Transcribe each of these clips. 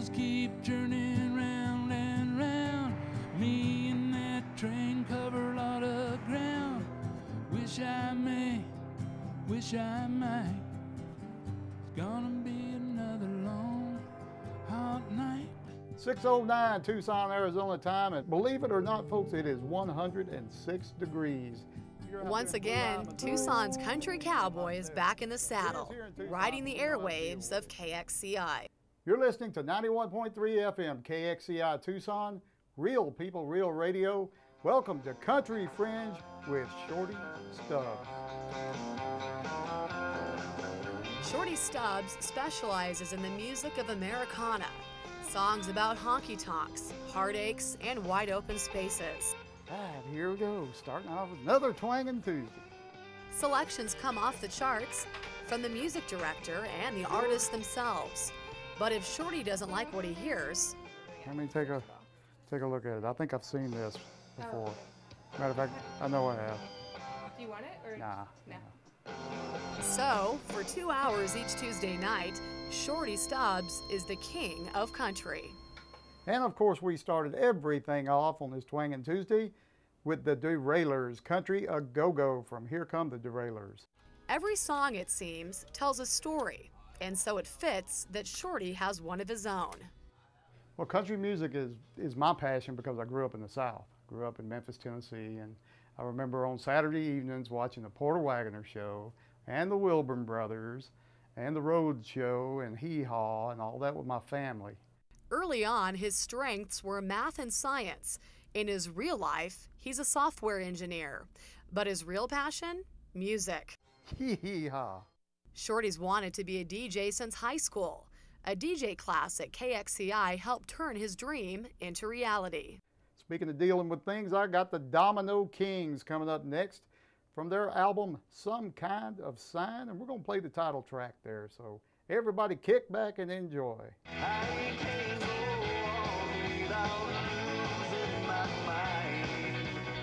wheels keep turning round and round. Me and that train cover a lot of ground. Wish I may, wish I might. It's gonna be another long, hot night. 6:09 Tucson, Arizona time, and believe it or not, folks, it is 106 degrees. Once again, Tucson's country cowboy is back in the saddle, riding the airwaves of KXCI. You're listening to 91.3 FM KXCI Tucson, real people, real radio. Welcome to Country Fringe with Shorty Stubbs. Shorty Stubbs specializes in the music of Americana, songs about honky-tonks, heartaches, and wide-open spaces. And here we go, starting off with another Twang'n Tuesday. Selections come off the charts from the music director and the artists themselves. But if Shorty doesn't like what he hears... Let me take a look at it. I think I've seen this before. Matter of fact, I know I have. Do you want it? Or Nah. No. So, for 2 hours each Tuesday night, Shorty Stubbs is the king of country. And of course, we started everything off on this Twang'n Tuesday with the Derailers, Country A Go-Go from Here Come the Derailers. Every song, it seems, tells a story, and so it fits that Shorty has one of his own. Well, country music is my passion because I grew up in the South. Grew up in Memphis, Tennessee, and I remember on Saturday evenings watching the Porter Wagoner Show and the Wilburn Brothers and the Road Show and Hee Haw and all that with my family. Early on, his strengths were math and science. In his real life, he's a software engineer. But his real passion? Music. Hee haw. Shorty's wanted to be a DJ since high school. A DJ class at KXCI helped turn his dream into reality. Speaking of dealing with things, I got the Domino Kings coming up next from their album Some Kind of Sign, and we're going to play the title track there. So everybody kick back and enjoy.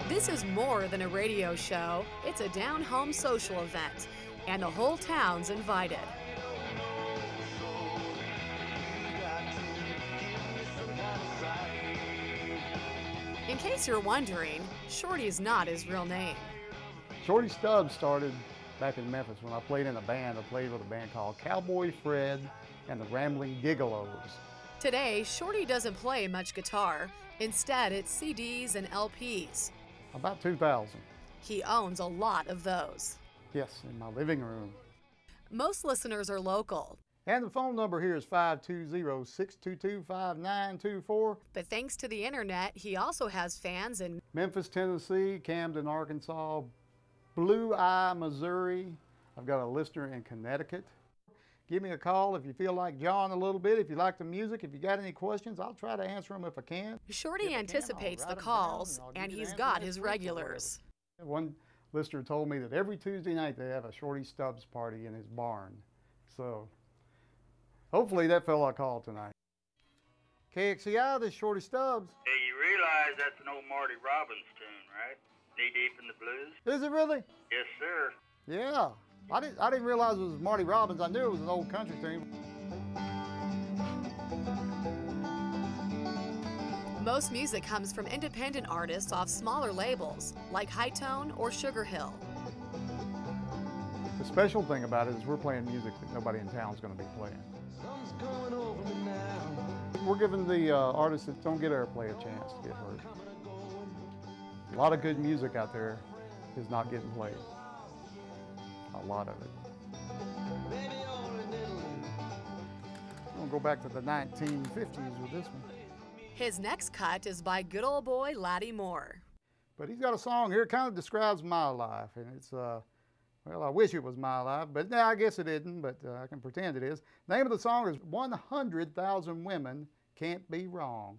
This is more than a radio show. It's a down-home social event, and the whole town's invited. In case you're wondering, Shorty is not his real name. Shorty Stubbs started back in Memphis when I played in a band. I played with a band called Cowboy Fred and the Rambling Gigolos. Today, Shorty doesn't play much guitar. Instead, it's CDs and LPs. About 2,000. He owns a lot of those. Yes, in my living room. Most listeners are local. And the phone number here is 520-622-5924. But thanks to the internet, he also has fans in Memphis, Tennessee, Camden, Arkansas, Blue Eye, Missouri. I've got a listener in Connecticut. Give me a call if you feel like John a little bit. If you like the music, if you got any questions, I'll try to answer them if I can. Shorty anticipates the calls, and he's got his regulars. One listener told me that every Tuesday night they have a Shorty Stubbs party in his barn. So hopefully that fella will call tonight. KXCI, this is Shorty Stubbs. Hey, you realize that's an old Marty Robbins tune, right? Knee Deep in the Blues? Is it really? Yes, sir. Yeah. I didn't realize it was Marty Robbins. I knew it was an old country tune. Most music comes from independent artists off smaller labels, like Hightone or Sugar Hill. The special thing about it is we're playing music that nobody in town is going to be playing. We're giving the artists that don't get airplay a chance to get heard. A lot of good music out there is not getting played. A lot of it. I'm going to go back to the 1950s with this one. His next cut is by good old boy Laddie Moore. But he's got a song here, kind of describes my life, and it's, well, I wish it was my life, but I guess it isn't, but I can pretend it is. The name of the song is 100,000 Women Can't Be Wrong.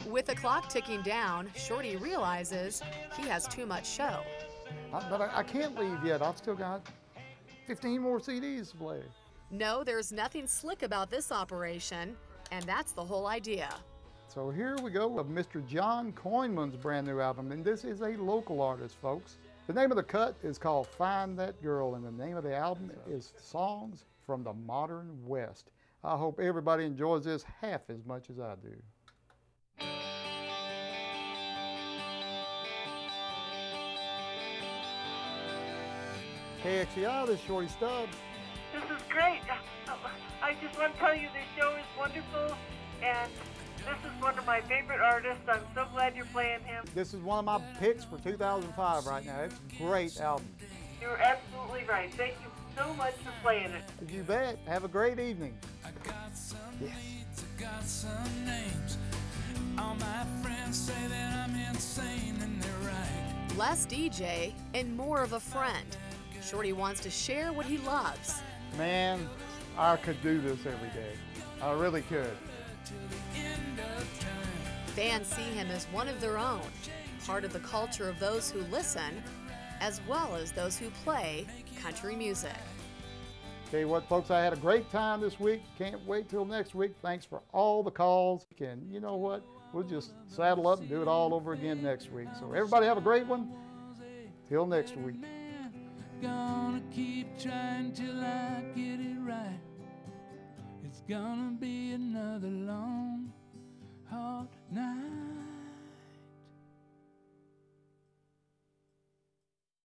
With the clock ticking down, Shorty realizes he has too much show. But I can't leave yet. I've still got 15 more CDs to play. No, there's nothing slick about this operation. And that's the whole idea. So here we go with Mr. John Coyne's brand new album, and this is a local artist, folks. The name of the cut is called Find That Girl, and the name of the album is Songs from the Modern West. I hope everybody enjoys this half as much as I do. KXCI, this is Shorty Stubbs. This is great. I just want to tell you this show is wonderful, and this is one of my favorite artists. I'm so glad you're playing him. This is one of my picks for 2005 right now. It's a great album. You're absolutely right. Thank you so much for playing it. You bet. Have a great evening. I got some Yes. leads, I got some names. All my friends say that I'm insane, and they're right. Less DJ and more of a friend. Shorty wants to share what he loves. Man, I could do this every day. I really could. Fans see him as one of their own, part of the culture of those who listen, as well as those who play country music. Tell you what, folks, I had a great time this week. Can't wait till next week. Thanks for all the calls. And you know what? We'll just saddle up and do it all over again next week. So everybody have a great one. Till next week. Gonna keep trying till I get it right. It's gonna be another long, hard night.